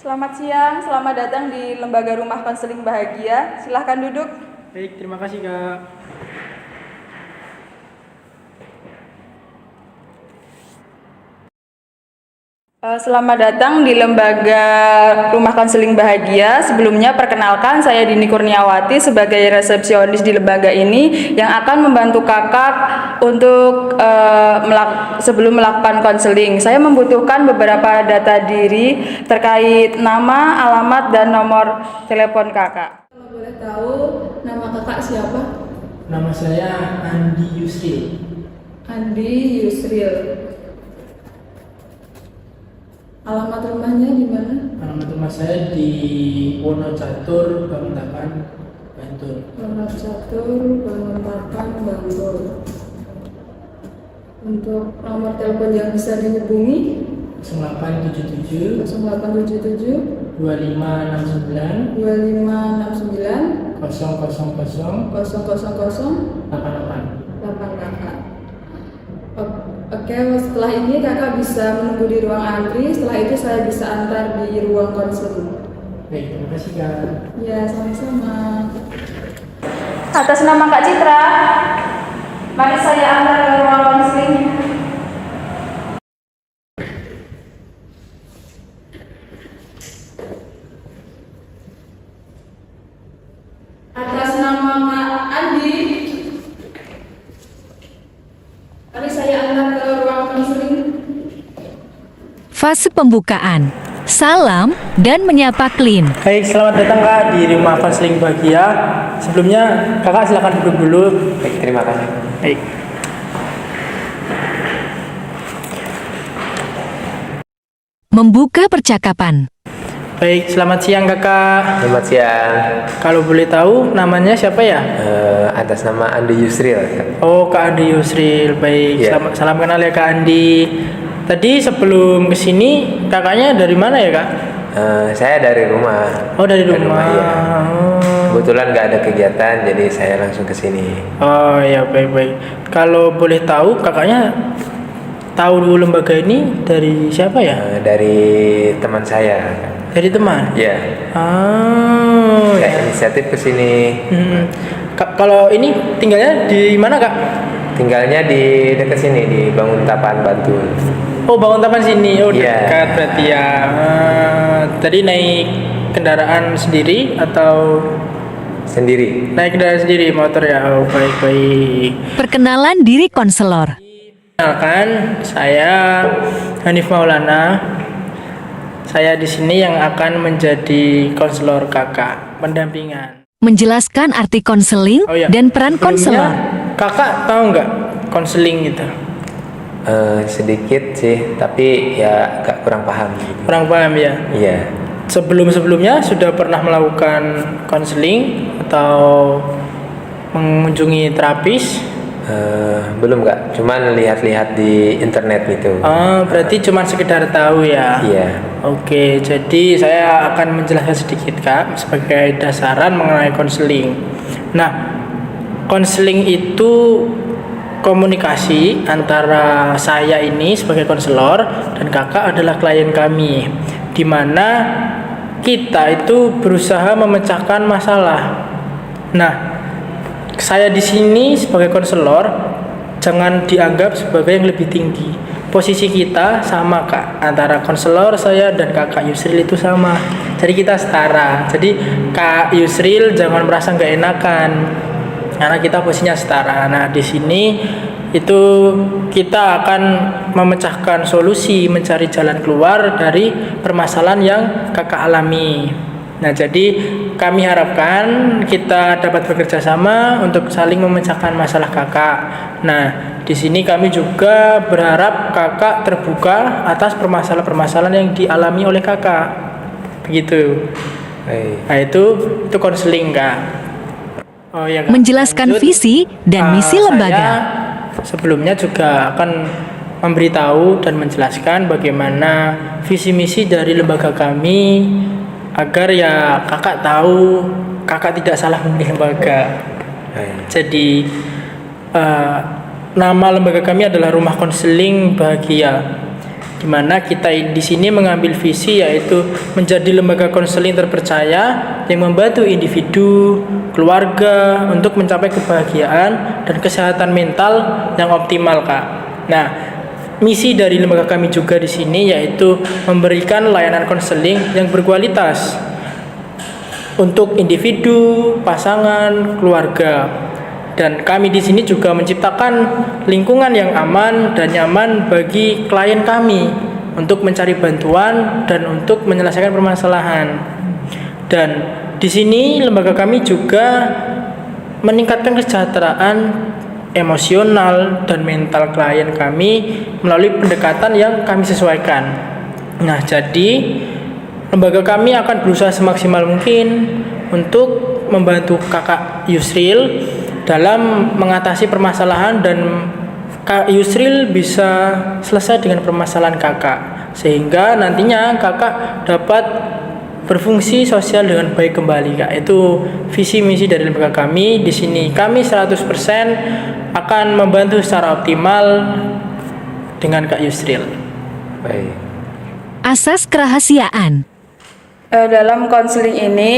Selamat siang, selamat datang di Lembaga Rumah Konseling Bahagia. Silahkan duduk. Baik, terima kasih Kak. Selamat datang di Lembaga Rumah Konseling Bahagia. Sebelumnya perkenalkan, saya Dini Kurniawati sebagai resepsionis di lembaga ini yang akan membantu kakak untuk sebelum melakukan konseling. Saya membutuhkan beberapa data diri terkait nama, alamat, dan nomor telepon kakak. Kalau boleh tahu, nama kakak siapa? Nama saya Andi Yusri. Andi Yusril. Alamat rumahnya di mana? Alamat rumah saya di Wonocatur, Banguntapan, Bantul. Wonocatur, Banguntapan, Bantul. Untuk nomor telepon yang bisa dihubungi 0877 0877 2569 2569 000 000 88. 88. Oke, setelah ini kakak bisa menunggu di ruang antri. Setelah itu saya bisa antar di ruang konseling. Baik, terima kasih Kak. Ya, sama-sama. Atas nama Kak Citra, mari saya antar ke ruang konseling. Atas nama Kak Andi, mari saya antar ke ruang konseling. Fase pembukaan. Salam dan menyapa Clean. Baik, selamat datang Kak di Rumah Konseling Bahagia. Sebelumnya Kakak silakan duduk dulu. Baik, terima kasih. Baik. Membuka percakapan. Baik, selamat siang Kakak. Selamat siang. Kalau boleh tahu namanya siapa ya? Atas nama Andi Yusril. Oh, Kak Andi Yusril. Baik, Ya. salam kenal ya Kak Andi. Tadi sebelum kesini kakaknya dari mana ya Kak? Saya dari rumah. Oh, dari rumah. ya. Oh. Kebetulan nggak ada kegiatan, jadi saya langsung ke sini. Oh ya, baik-baik. Kalau boleh tahu kakaknya tahu dulu lembaga ini dari siapa ya? Dari teman saya. Dari teman. Ya, Oh saya ya. inisiatif ke sini. Kalau ini tinggalnya di mana Kak? Tinggalnya di dekat sini di Banguntapan, Bantul. Oh, Banguntapan sini. Oh, Iya. dekat berarti ya. Tadi naik kendaraan sendiri atau Sendiri. naik kendaraan sendiri motor ya? Oh, baik-baik. Perkenalan diri konselor. Kenalkan, saya Hanif Maulana. Saya di sini yang akan menjadi konselor kakak pendampingan. Menjelaskan arti konseling Oh ya. dan peran Sebelumnya, konselor. kakak tahu nggak konseling gitu? Sedikit sih, tapi ya agak kurang paham. Kurang paham ya. Iya. Sebelumnya sudah pernah melakukan konseling atau mengunjungi terapis? Belum Kak, cuman lihat-lihat di internet gitu. Oh, berarti cuma sekedar tahu ya. Iya. Oke, jadi saya akan menjelaskan sedikit Kak sebagai dasaran mengenai konseling. Nah, konseling itu komunikasi antara saya ini sebagai konselor dan kakak adalah klien kami, di mana kita itu berusaha memecahkan masalah. Nah, saya di sini sebagai konselor jangan dianggap sebagai yang lebih tinggi. Posisi kita sama Kak, antara konselor saya dan Kakak Yusril itu sama. Jadi kita setara. Jadi Kak Yusril jangan merasa nggak enakan, karena kita posisinya setara. Nah, di sini itu kita akan memecahkan solusi, mencari jalan keluar dari permasalahan yang kakak alami. Nah, jadi kami harapkan kita dapat bekerja sama untuk saling memecahkan masalah kakak. Nah, di sini kami juga berharap kakak terbuka atas permasalahan-permasalahan yang dialami oleh kakak. Begitu. Baik. Nah, itu konseling Kak. Oh ya, Kak. Menjelaskan Lanjut. visi dan misi lembaga. Saya sebelumnya juga akan memberitahu dan menjelaskan bagaimana visi misi dari lembaga kami agar ya kakak tahu kakak tidak salah memilih lembaga. Jadi nama lembaga kami adalah Rumah Konseling Bahagia, di mana kita di sini mengambil visi yaitu menjadi lembaga konseling terpercaya yang membantu individu, keluarga untuk mencapai kebahagiaan dan kesehatan mental yang optimal, Kak. Nah, misi dari lembaga kami juga di sini yaitu memberikan layanan konseling yang berkualitas untuk individu, pasangan, keluarga. Dan kami di sini juga menciptakan lingkungan yang aman dan nyaman bagi klien kami untuk mencari bantuan dan untuk menyelesaikan permasalahan. Dan di sini lembaga kami juga meningkatkan kesejahteraan emosional dan mental klien kami melalui pendekatan yang kami sesuaikan. Nah, jadi lembaga kami akan berusaha semaksimal mungkin untuk membantu Kakak Yusril dalam mengatasi permasalahan dan Kak Yusril bisa selesai dengan permasalahan Kakak, sehingga nantinya Kakak dapat berfungsi sosial dengan baik kembali, Kak. Itu visi misi dari lembaga kami. Di sini kami 100% akan membantu secara optimal dengan Kak Yusril. Baik. Asas kerahasiaan. Dalam konseling ini,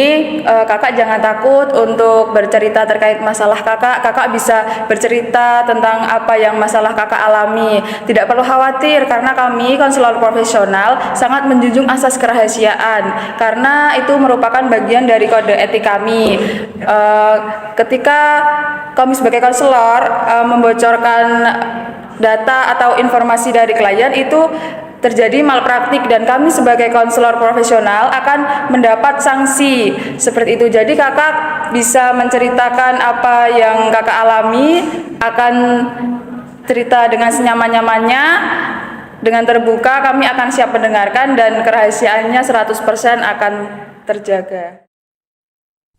kakak jangan takut untuk bercerita terkait masalah kakak. Kakak bisa bercerita tentang apa yang masalah kakak alami. Tidak perlu khawatir karena kami konselor profesional sangat menjunjung asas kerahasiaan. Karena itu merupakan bagian dari kode etik kami. Ketika kami sebagai konselor membocorkan data atau informasi dari klien itu terjadi malpraktik dan kami sebagai konselor profesional akan mendapat sanksi seperti itu. Jadi kakak bisa menceritakan apa yang kakak alami, akan cerita dengan senyaman-nyamannya, dengan terbuka. Kami akan siap mendengarkan dan kerahasiaannya 100% akan terjaga.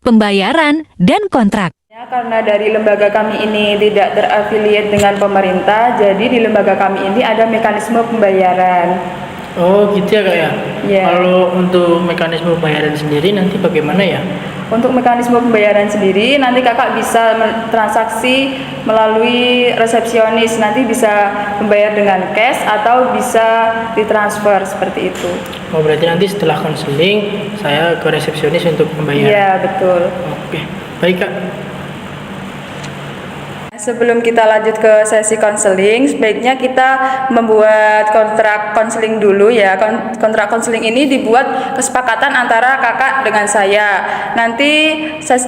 Pembayaran dan kontrak. Karena dari lembaga kami ini tidak terafiliat dengan pemerintah, jadi di lembaga kami ini ada mekanisme pembayaran. Oh gitu ya, Kak ya? Iya. Kalau untuk mekanisme pembayaran sendiri nanti bagaimana ya? Untuk mekanisme pembayaran sendiri nanti kakak bisa transaksi melalui resepsionis, nanti bisa membayar dengan cash atau bisa ditransfer seperti itu. Oh berarti nanti setelah konseling saya ke resepsionis untuk pembayaran? Iya betul. Oke, baik Kak. Sebelum kita lanjut ke sesi konseling, sebaiknya kita membuat kontrak konseling dulu ya. Kontrak konseling ini dibuat kesepakatan antara kakak dengan saya. Nanti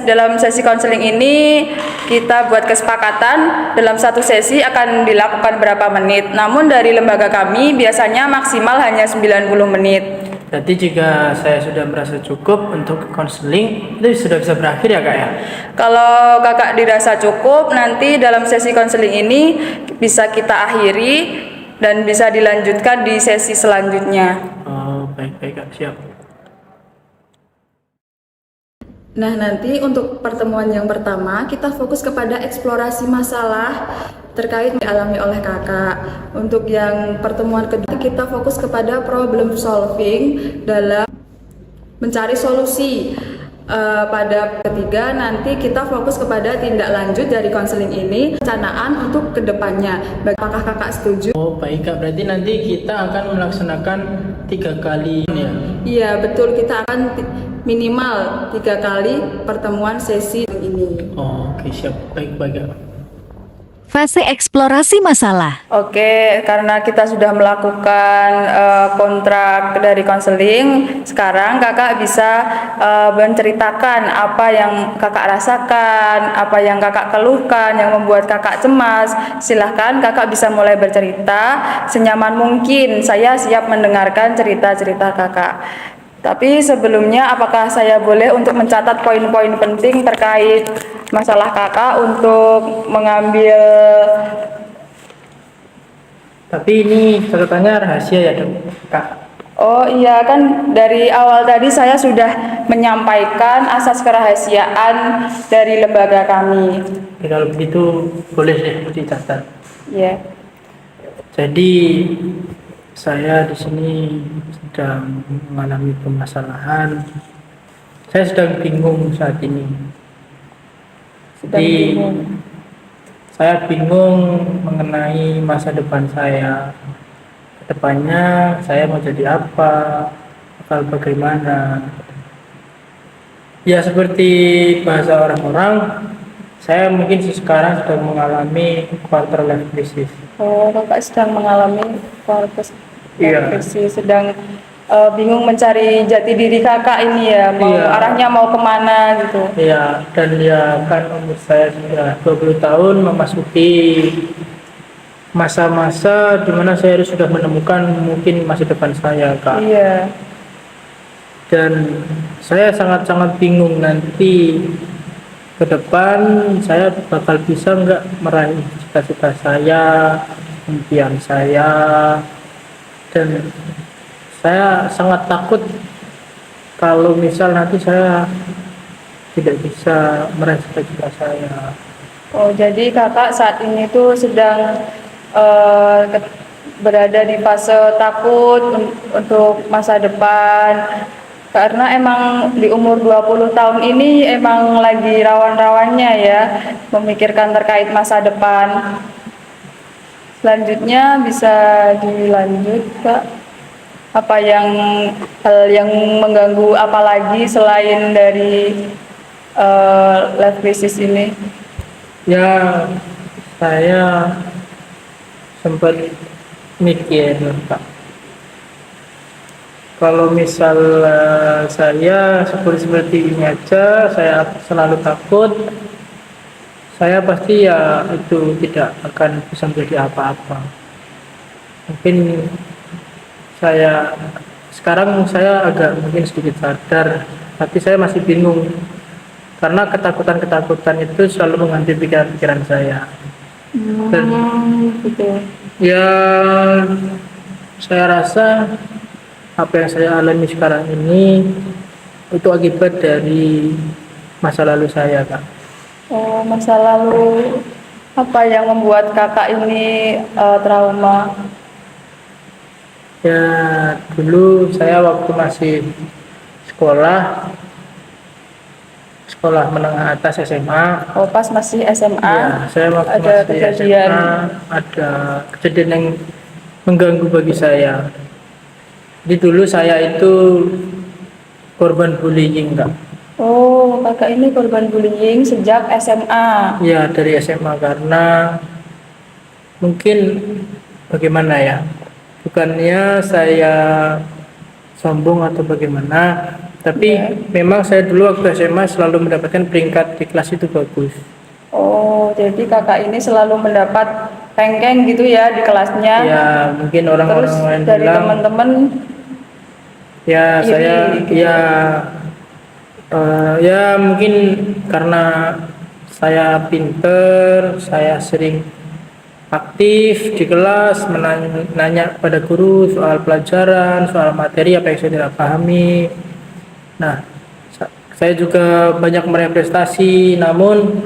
dalam sesi konseling ini kita buat kesepakatan dalam satu sesi akan dilakukan berapa menit. Namun dari lembaga kami biasanya maksimal hanya 90 menit. Berarti jika saya sudah merasa cukup untuk konseling, itu sudah bisa berakhir ya Kak ya? Kalau kakak dirasa cukup, nanti dalam sesi konseling ini bisa kita akhiri dan bisa dilanjutkan di sesi selanjutnya. Oh baik-baik Kak, siap. Nah, nanti untuk pertemuan yang pertama kita fokus kepada eksplorasi masalah terkait yang dialami oleh kakak. Untuk yang pertemuan kedua kita fokus kepada problem solving dalam mencari solusi. Pada ketiga nanti kita fokus kepada tindak lanjut dari konseling ini, rencanaan untuk kedepannya. Apakah kakak setuju? Oh baik Kak, berarti nanti kita akan melaksanakan 3 kali ya? Iya betul, kita akan minimal 3 kali pertemuan sesi ini. Oh oke siap, baik-baik Kak. Fase eksplorasi masalah. Oke, karena kita sudah melakukan kontrak dari konseling, sekarang kakak bisa menceritakan apa yang kakak rasakan, apa yang kakak keluhkan, yang membuat kakak cemas. Silahkan kakak bisa mulai bercerita senyaman mungkin. Saya siap mendengarkan cerita-cerita kakak. Tapi sebelumnya, apakah saya boleh untuk mencatat poin-poin penting terkait masalah kakak untuk mengambil? Tapi ini catatannya rahasia ya dok, Kak? Oh iya, kan dari awal tadi saya sudah menyampaikan asas kerahasiaan dari lembaga kami. Oke, kalau begitu boleh deh dicatat. Ya. Jadi saya di sini sedang mengalami permasalahan. Saya sedang bingung saat ini. Jadi saya bingung mengenai masa depan saya ke depannya saya mau jadi apa, bakal bagaimana. Ya seperti bahasa orang-orang, saya mungkin sekarang sedang mengalami quarter life crisis. Oh, kakak sedang mengalami krisis, Iya. sedang bingung mencari jati diri kakak ini ya, mau Iya. arahnya mau kemana gitu. Ya, dan ya kan umur saya sudah 20 tahun memasuki masa-masa di mana saya harus sudah menemukan mungkin masa depan saya, Kak. Iya. Dan saya sangat-sangat bingung nanti ke depan saya bakal bisa nggak meraih cita-cita saya, impian saya, dan saya sangat takut kalau misal nanti saya tidak bisa meraih cita-cita saya. Oh, jadi kakak saat ini tuh sedang berada di fase takut untuk masa depan. Karena emang di umur 20 tahun ini emang lagi rawan-rawannya ya memikirkan terkait masa depan. Selanjutnya bisa dilanjut, Kak. Apa yang hal yang mengganggu apalagi selain dari life crisis ini? Ya, saya sempat mikir, Pak. Kalau misal saya seperti ini aja, saya selalu takut, saya pasti ya itu tidak akan bisa menjadi apa-apa. Mungkin sekarang saya agak mungkin sedikit sadar, tapi saya masih bingung karena ketakutan-ketakutan itu selalu menghantui pikiran-pikiran saya. Dan Gitu. ya saya rasa apa yang saya alami sekarang ini itu akibat dari masa lalu saya, Kak. Oh, masa lalu apa yang membuat kakak ini trauma? Ya dulu saya waktu masih sekolah menengah atas SMA. Oh, pas masih SMA, Ya, saya waktu ada masih kejadian. SMA ada kejadian yang mengganggu bagi saya. Jadi dulu saya itu korban bullying, Kak. Oh, kakak ini korban bullying sejak SMA. Ya dari SMA karena mungkin bagaimana ya, bukannya saya sombong atau bagaimana, tapi Ya. memang saya dulu waktu SMA selalu mendapatkan peringkat di kelas itu bagus. Oh, jadi kakak ini selalu mendapat ranking gitu ya di kelasnya. Ya mungkin Terus orang-orang lain dari bilang teman-teman, ya iri saya gitu. ya mungkin karena saya pinter, saya sering aktif di kelas, menanya pada guru soal pelajaran, soal materi apa yang saya tidak pahami. Nah, saya juga banyak meraih prestasi, namun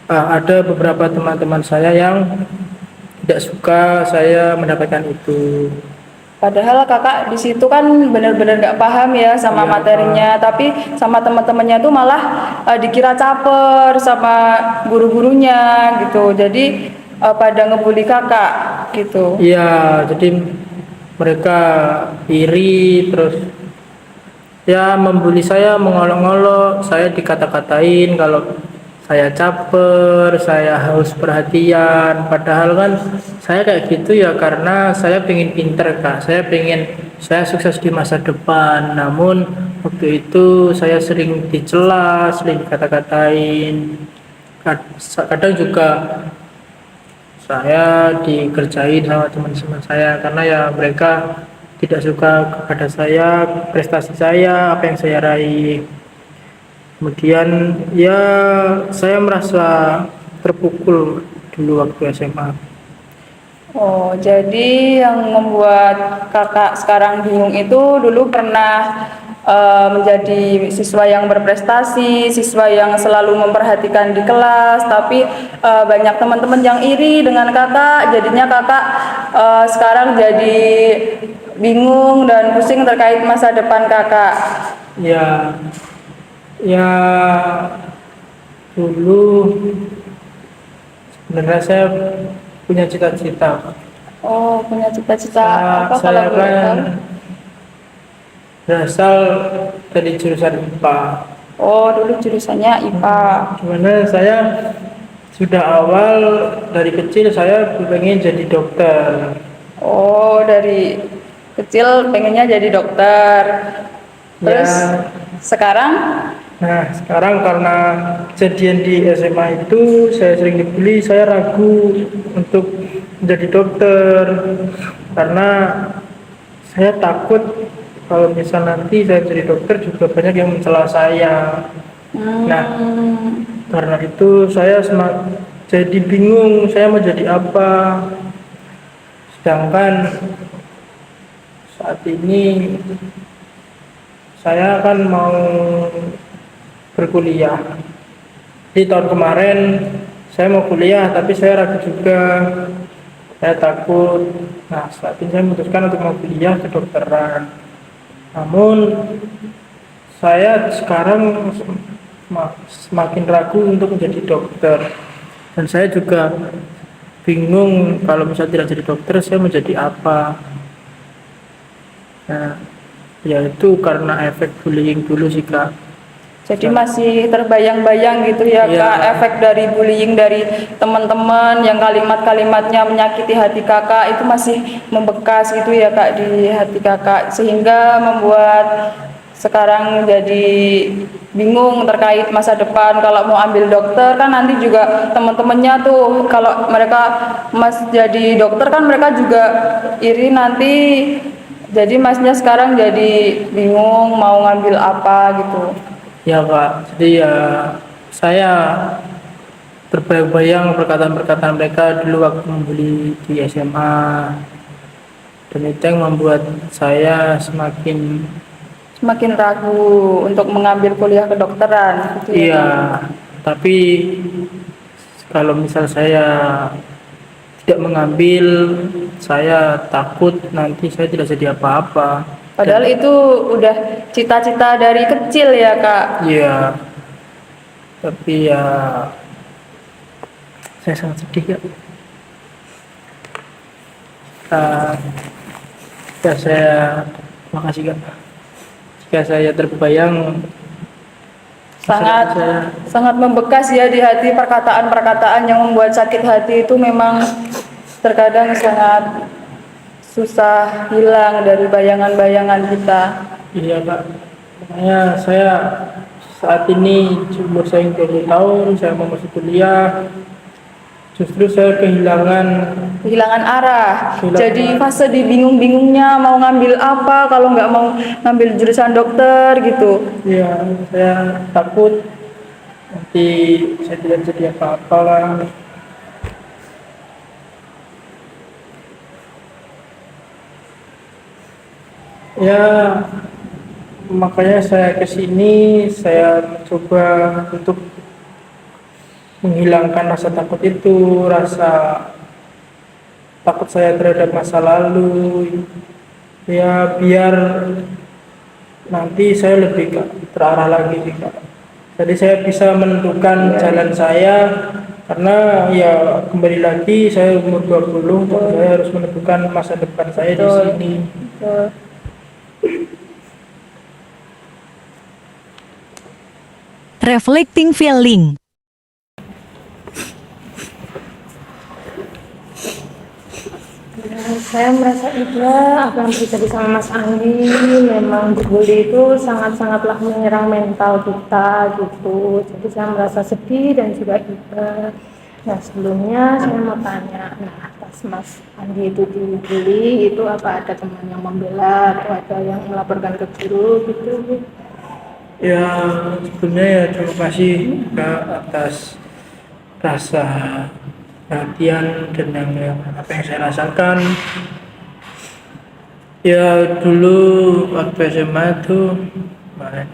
ada beberapa teman-teman saya yang tidak suka saya mendapatkan itu. Padahal kakak di situ kan benar-benar nggak paham ya sama Iya, materinya, tapi sama teman-temannya tuh malah dikira caper sama guru-gurunya gitu. Jadi pada ngebully kakak gitu. Iya, jadi mereka iri terus ya membuli saya, mengolok-olok, saya dikata-katain kalau saya caper, saya haus perhatian, padahal kan saya kayak gitu ya karena saya pengen pinter, Kak, saya sukses di masa depan, namun waktu itu saya sering dicela, sering dikata-katain, kadang juga saya dikerjain sama teman-teman saya karena ya mereka tidak suka kepada saya, prestasi saya, apa yang saya raih. Kemudian ya saya merasa terpukul dulu waktu SMA. Oh, jadi yang membuat kakak sekarang bingung itu dulu pernah menjadi siswa yang berprestasi, siswa yang selalu memperhatikan di kelas, tapi banyak teman-teman yang iri dengan kakak, jadinya kakak sekarang jadi bingung dan pusing terkait masa depan kakak. Ya, ya dulu sebenarnya saya punya cita-cita Oh, punya cita-cita apa kalau Saya boleh tahu? kan berasal dari jurusan IPA. Oh, dulu jurusannya IPA. Gimana saya sudah awal dari kecil saya pengen jadi dokter. Oh, dari kecil pengennya jadi dokter. Terus Ya, sekarang nah sekarang karena kejadian di SMA itu saya sering dibully, saya ragu untuk menjadi dokter karena saya takut kalau misal nanti saya jadi dokter juga banyak yang mencela saya. Nah, karena itu saya jadi bingung saya mau jadi apa. Sedangkan saat ini saya kan mau berkuliah. Di tahun kemarin saya mau kuliah tapi saya ragu juga. Saya takut. Nah, saat ini saya memutuskan untuk mau kuliah kedokteran. Namun saya sekarang semakin ragu untuk menjadi dokter. Dan saya juga bingung kalau misalnya tidak jadi dokter saya mau jadi apa. Nah, ya itu karena efek bullying dulu sih Kak. jadi masih terbayang-bayang gitu ya Iya. Kak, efek dari bullying dari teman-teman yang kalimat-kalimatnya menyakiti hati Kakak itu masih membekas gitu ya Kak di hati Kakak sehingga membuat sekarang jadi bingung terkait masa depan kalau mau ambil dokter kan nanti juga teman-temannya tuh kalau mereka Mas jadi dokter kan mereka juga iri nanti jadi Masnya sekarang jadi bingung mau ngambil apa gitu. Ya Kak, jadi ya saya terbayang-bayang perkataan-perkataan mereka dulu waktu membuli di SMA. Dan itu yang membuat saya Semakin ragu untuk mengambil kuliah kedokteran gitu ya iya, Kak? tapi kalau misal saya tidak mengambil, saya takut nanti saya tidak jadi apa-apa. Padahal itu udah cita-cita dari kecil ya Kak. Iya, tapi ya saya sangat sedih ya. Uh, ya saya makasih Kak. Jika saya terbayang Sangat saya sangat membekas ya di hati perkataan-perkataan yang membuat sakit hati itu memang terkadang sangat susah hilang dari bayangan-bayangan kita. iya Kak. Makanya saya saat ini umur saya 20 tahun, saya mau masuk kuliah, justru saya Kehilangan arah. Kehilangan Jadi arah. fase di bingung-bingungnya mau ngambil apa kalau nggak mau ngambil jurusan dokter gitu. ya saya takut nanti saya tidak jadi apa-apa lah. Ya, makanya saya kesini, saya mencoba untuk menghilangkan rasa takut itu, rasa takut saya terhadap masa lalu. Ya, biar nanti saya lebih terarah lagi sih Kak. Jadi saya bisa menentukan jalan saya karena ya kembali lagi saya umur 20 dan saya harus menentukan masa depan saya di Betul. sini. Betul. Reflecting feeling. Saya merasa juga apa yang terjadi sama Mas Andi memang dibully itu sangat-sangatlah menyerang mental kita gitu. Jadi saya merasa sedih dan juga iba. Nah sebelumnya saya mau tanya, nah pas Mas Andi itu dibully itu apa ada teman yang membela atau ada yang melaporkan ke guru gitu? Ya sebenarnya ya terima kasih Kak atas rasa perhatian dan yang apa yang saya rasakan. Ya dulu waktu SMA tuh kemarin,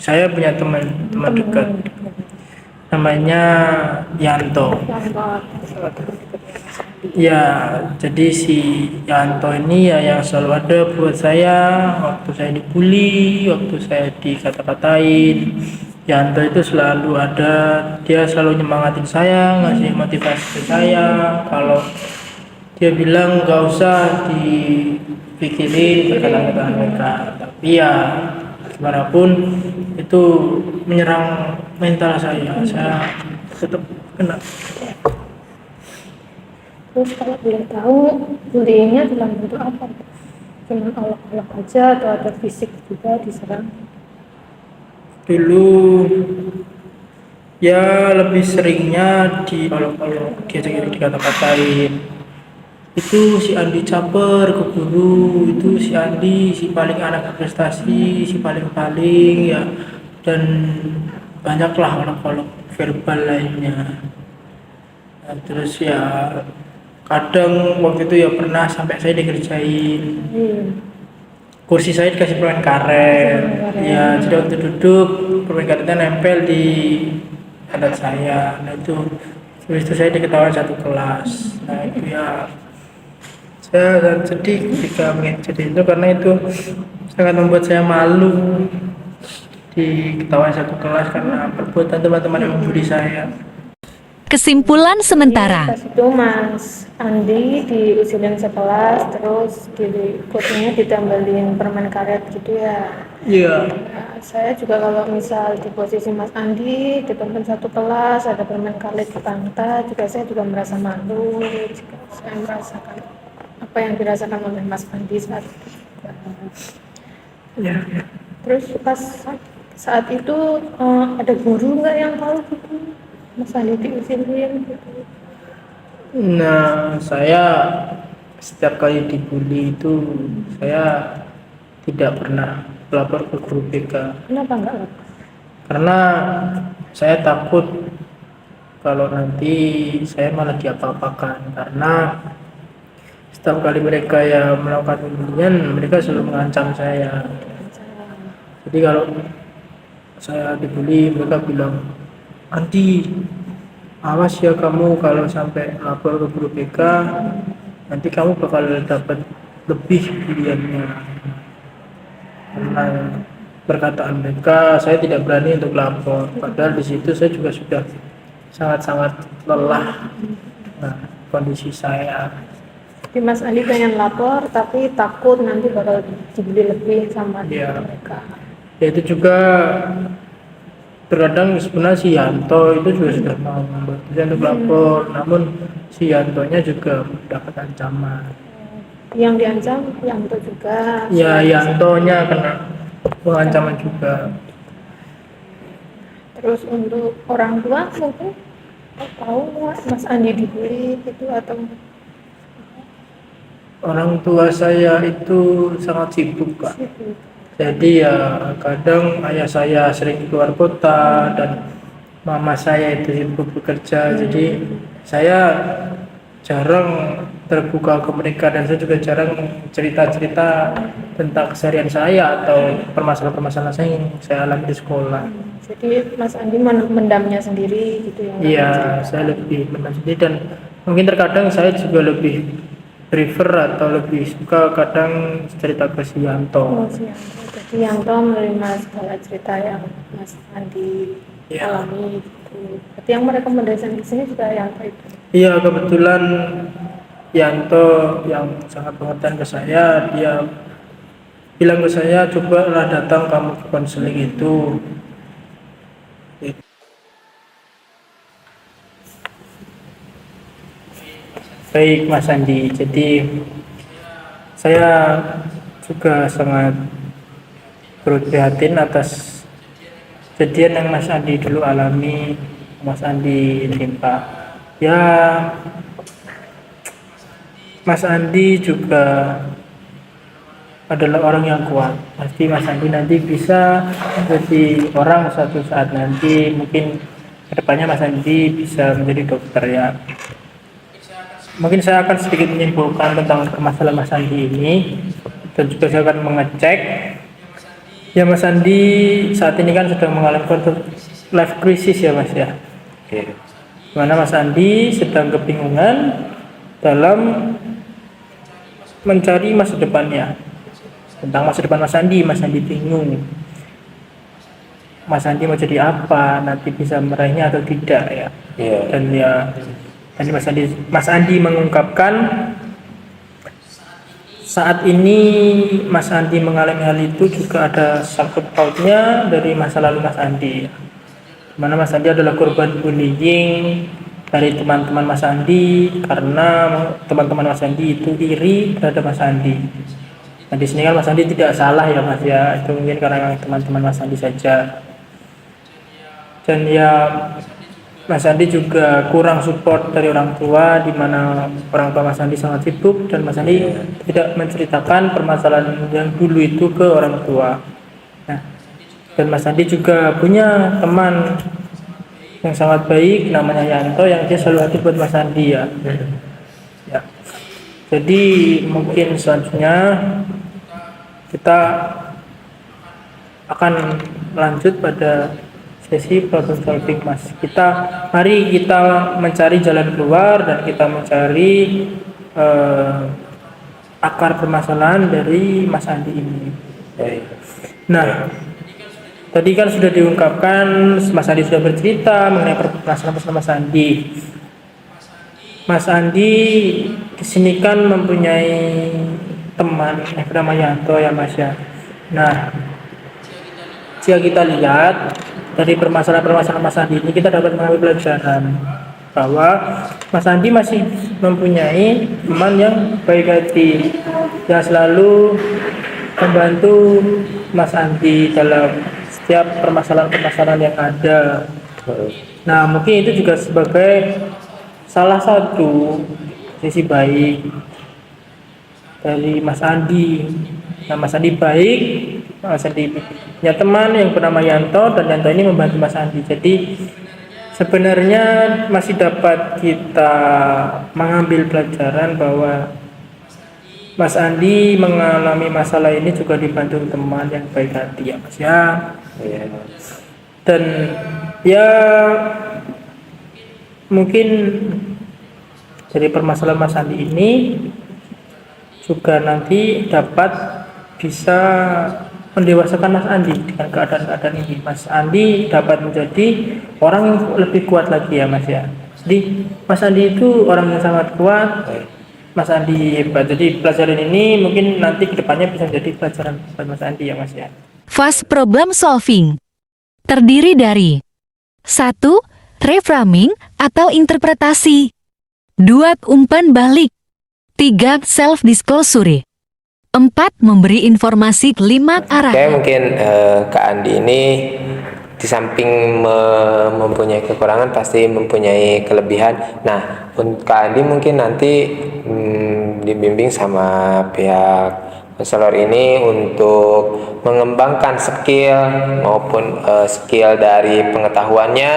saya punya teman dekat namanya Yanto. Ya, jadi si Yanto ini ya yang selalu ada buat saya waktu saya dibully, waktu saya dikata-katain. Yanto itu selalu ada, dia selalu nyemangatin saya, ngasih motivasi ke saya. Kalau Dia bilang nggak usah dipikirin perkataan mereka, tapi ya gimana pun itu menyerang mental saya tetap kena. Terus kalau boleh tahu bullyingnya dalam bentuk apa? Cuman olok-olok aja atau ada fisik juga diserang? Dulu ya lebih seringnya diolok-olok, diajak dikata-katain. Itu si Andi caper ke guru, itu si Andi si paling anak prestasi, si paling-paling ya, dan banyaklah olok-olok verbal lainnya. Nah, terus ya kadang waktu itu ya pernah sampai saya dikerjain, kursi saya dikasih permen karet, ya jadi waktu duduk permen karetnya nempel di badan saya. Nah itu habis itu saya diketawain satu kelas. Nah itu ya saya sangat sedih ketika mengikuti itu, karena itu sangat membuat saya malu diketawain satu kelas karena perbuatan teman-teman yang membuli saya. Kesimpulan sementara. Pas itu Mas Andi diusulin sekelas, terus kursinya ditambelin permen karet gitu ya. Iya. Nah, saya juga kalau misal di posisi Mas Andi ditempel satu kelas ada permen karet di pantat, juga saya juga merasa malu jika saya merasakan apa yang dirasakan oleh Mas Andi saat itu. Ya. Terus pas saat itu ada guru nggak yang tahu gitu Mas Andi diusilin gitu? Nah, saya setiap kali dibully itu saya tidak pernah lapor ke guru BK, Kenapa nggak lapor? karena saya takut kalau nanti saya malah diapa-apakan, karena setiap kali mereka ya melakukan pembulian mereka selalu mengancam saya. Jadi kalau saya dibully mereka bilang, Andi, awas ya kamu kalau sampai lapor ke guru BK, nanti kamu bakal dapat lebih pilihannya. Karena perkataan mereka saya tidak berani untuk lapor, padahal di situ saya juga sudah sangat-sangat lelah. Nah, kondisi saya. Jadi Mas Andi pengen lapor tapi takut nanti bakal dibully lebih sama Iya. mereka. Ya itu juga terkadang sebenarnya si Yanto itu juga sudah mau membantu saya untuk lapor, namun si Yantonya juga mendapat ancaman. Yang diancam Yanto juga. Ya Yantonya kena pengancaman juga. Terus untuk orang tua mungkin tahu nggak Mas Andi dibully gitu atau Orang tua saya itu sangat sibuk, Kak. gitu? Jadi ya kadang ayah saya sering keluar kota dan mama saya itu sibuk bekerja, jadi saya jarang terbuka ke mereka, dan saya juga jarang cerita-cerita tentang keseharian saya atau permasalahan-permasalahan saya yang saya alami di sekolah. Jadi Mas Andi mendamnya sendiri gitu ya? Iya, saya lebih menang sendiri, dan mungkin terkadang saya juga lebih prefer atau lebih suka kadang cerita ke si Yanto. Oh, si Yanto. Jadi Yanto menerima segala cerita yang Mas Andi Iya. alami gitu. Berarti yang merekomendasikan di sini juga Yanto itu. Iya, kebetulan Yanto yang sangat pengertian ke saya, dia bilang ke saya, cobalah datang kamu ke konseling itu. Baik Mas Andi, jadi saya juga sangat prihatin atas kejadian yang Mas Andi dulu alami, Mas Andi timpa. Ya, Mas Andi juga adalah orang yang kuat. Pasti Mas Andi nanti bisa menjadi orang suatu saat nanti, mungkin kedepannya Mas Andi bisa menjadi dokter ya. Mungkin saya akan sedikit menyimpulkan tentang permasalahan Mas Andi ini, dan juga saya akan mengecek. Ya Mas Andi saat ini kan sedang mengalami life crisis ya Mas ya. Oke. Dimana Mas Andi sedang kebingungan dalam mencari masa depannya. Tentang masa depan Mas Andi bingung. Mas Andi mau jadi apa, nanti bisa meraihnya atau tidak ya. Iya. Dan ya tadi Mas Andi mengungkapkan saat ini Mas Andi mengalami hal itu juga ada sangkut pautnya dari masa lalu Mas Andi. Mana Mas Andi adalah korban bullying dari teman-teman Mas Andi karena teman-teman Mas Andi itu iri terhadap Mas Andi. Nah di sini kan Mas Andi tidak salah ya Mas ya, itu mungkin karena teman-teman Mas Andi saja. Dan ya Mas Andi juga kurang support dari orang tua, di mana orang tua Mas Andi sangat sibuk dan Mas Andi tidak menceritakan permasalahan yang dulu itu ke orang tua. Nah, dan Mas Andi juga punya teman yang sangat baik namanya Yanto yang dia selalu hadir buat Mas Andi ya. Ya. Jadi mungkin selanjutnya kita akan lanjut pada sesi problem solving Mas. Mari kita mencari jalan keluar dan kita mencari akar permasalahan dari Mas Andi ini. Nah, tadi kan sudah diungkapkan, Mas Andi sudah bercerita mengenai permasalahan Mas Andi. Mas Andi kesini kan mempunyai teman yang bernama Yanto ya Mas ya. Nah, jika kita lihat dari permasalahan-permasalahan Mas Andi ini, kita dapat mengambil pelajaran bahwa Mas Andi masih mempunyai teman yang baik hati, yang selalu membantu Mas Andi dalam setiap permasalahan-permasalahan yang ada. Nah, mungkin itu juga sebagai salah satu sisi baik dari Mas Andi. Nah, Mas Andi baik, Mas Andi punya teman yang bernama Yanto, dan Yanto ini membantu Mas Andi. Jadi sebenarnya masih dapat kita mengambil pelajaran bahwa Mas Andi mengalami masalah ini juga dibantu teman yang baik hati ya Mas ya. Dan ya mungkin dari permasalahan Mas Andi ini juga nanti dapat bisa mendewasakan Mas Andi dengan keadaan-keadaan ini. Mas Andi dapat menjadi orang yang lebih kuat lagi ya Mas ya. Jadi Mas Andi itu orang yang sangat kuat. Mas Andi hebat. Jadi pelajaran ini mungkin nanti kedepannya bisa menjadi pelajaran buat Mas Andi ya Mas ya. Fast problem solving terdiri dari 1. Reframing atau interpretasi, 2. Umpan balik, 3. Self-disclosure, 4. Memberi informasi 5 arah. Oke, mungkin Kak Andi ini di samping mempunyai kekurangan pasti mempunyai kelebihan. Nah, untuk Kak Andi mungkin nanti dibimbing sama pihak konselor ini untuk mengembangkan skill maupun skill dari pengetahuannya,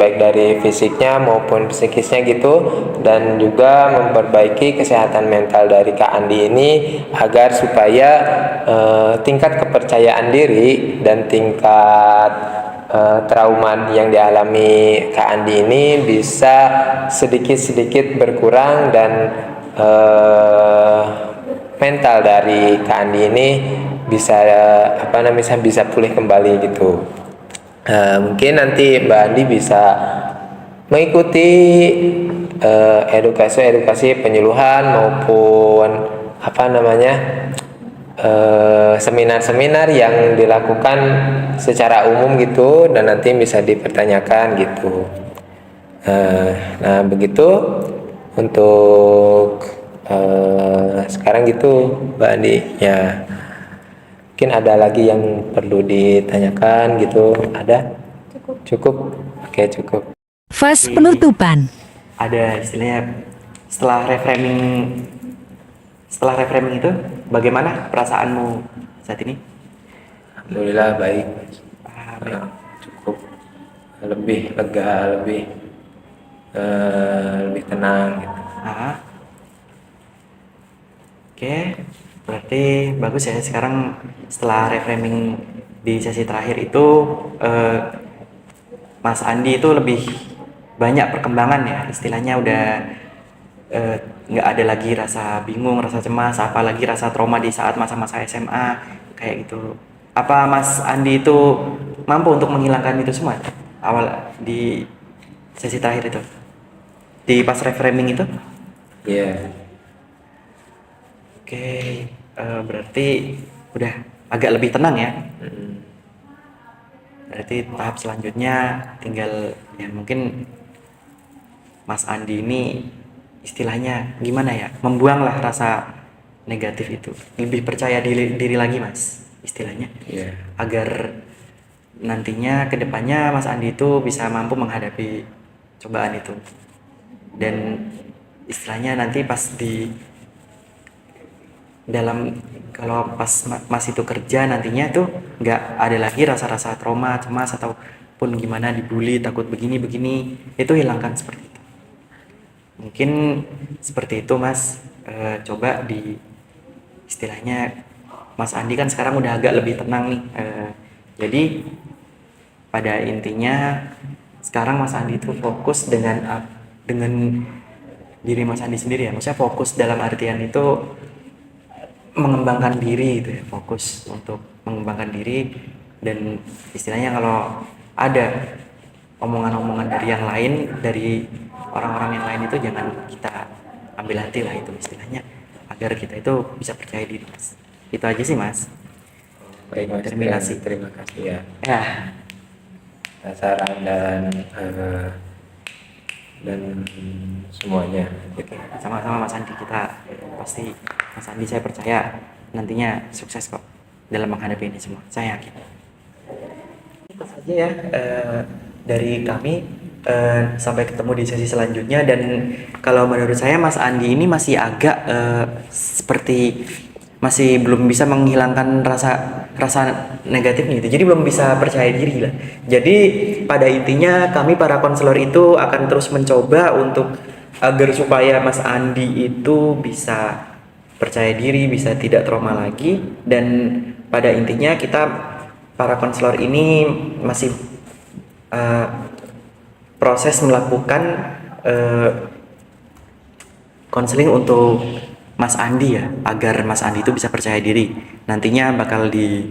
baik dari fisiknya maupun psikisnya gitu, dan juga memperbaiki kesehatan mental dari Kak Andi ini agar supaya tingkat kepercayaan diri dan tingkat trauma yang dialami Kak Andi ini bisa sedikit-sedikit berkurang, dan mental dari Kak Andi ini bisa bisa pulih kembali gitu. Mungkin nanti Mbak Andi bisa mengikuti edukasi penyuluhan maupun seminar-seminar yang dilakukan secara umum gitu, dan nanti bisa dipertanyakan gitu. Nah begitu untuk sekarang gitu Mbak Andi ya. Mungkin ada lagi yang perlu ditanyakan gitu? Ada? Cukup? Oke, cukup. Fase penutupan. Ada istilahnya setelah reframing itu bagaimana perasaanmu saat ini? Alhamdulillah baik. Baik. Cukup lebih lega, lebih tenang gitu. Oke, berarti bagus ya. Sekarang setelah reframing di sesi terakhir itu Mas Andi itu lebih banyak perkembangan ya, istilahnya udah nggak ada lagi rasa bingung, rasa cemas, apalagi rasa trauma di saat masa-masa SMA kayak gitu. Apa Mas Andi itu mampu untuk menghilangkan itu semua awal di sesi terakhir itu, di pas reframing itu? Iya. Oke, berarti udah agak lebih tenang ya. Berarti tahap selanjutnya tinggal ya mungkin Mas Andi ini istilahnya gimana ya, membuanglah rasa negatif itu, lebih percaya diri lagi Mas, istilahnya, Iya. agar nantinya kedepannya Mas Andi itu bisa mampu menghadapi cobaan itu, dan istilahnya nanti pas di dalam kalau pas Mas itu kerja nantinya tuh nggak ada lagi rasa-rasa trauma, cemas ataupun gimana dibully, takut begini itu hilangkan seperti itu. Mungkin seperti itu Mas. Coba di istilahnya Mas Andi kan sekarang udah agak lebih tenang nih. Jadi pada intinya sekarang Mas Andi itu fokus dengan diri Mas Andi sendiri ya. Maksudnya fokus dalam artian itu mengembangkan diri gitu ya, fokus untuk mengembangkan diri, dan istilahnya kalau ada omongan-omongan dari yang lain, dari orang-orang yang lain itu jangan kita ambil hati lah, itu istilahnya, agar kita itu bisa percaya diri Mas. Itu aja sih Mas. Baik Mas, terima kasih ya Ya, saran dan semuanya. oke, sama-sama Mas Andi, kita pasti Mas Andi saya percaya nantinya sukses kok dalam menghadapi ini semua, saya yakin. Itu saja ya dari kami, sampai ketemu di sesi selanjutnya. Dan kalau menurut saya Mas Andi ini masih agak seperti masih belum bisa menghilangkan rasa negatifnya gitu, jadi belum bisa percaya diri lah. Jadi pada intinya kami para konselor itu akan terus mencoba untuk agar supaya Mas Andi itu bisa percaya diri, bisa tidak trauma lagi. Dan pada intinya kita para konselor ini masih proses melakukan konseling untuk Mas Andi ya, agar Mas Andi itu bisa percaya diri. Nantinya bakal di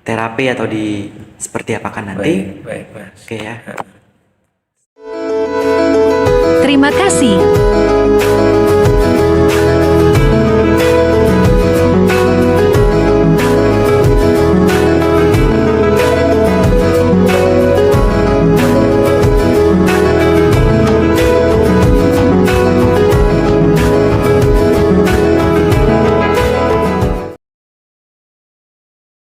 terapi atau di seperti apakan nanti. Baik Mas. Oke ya. Terima kasih.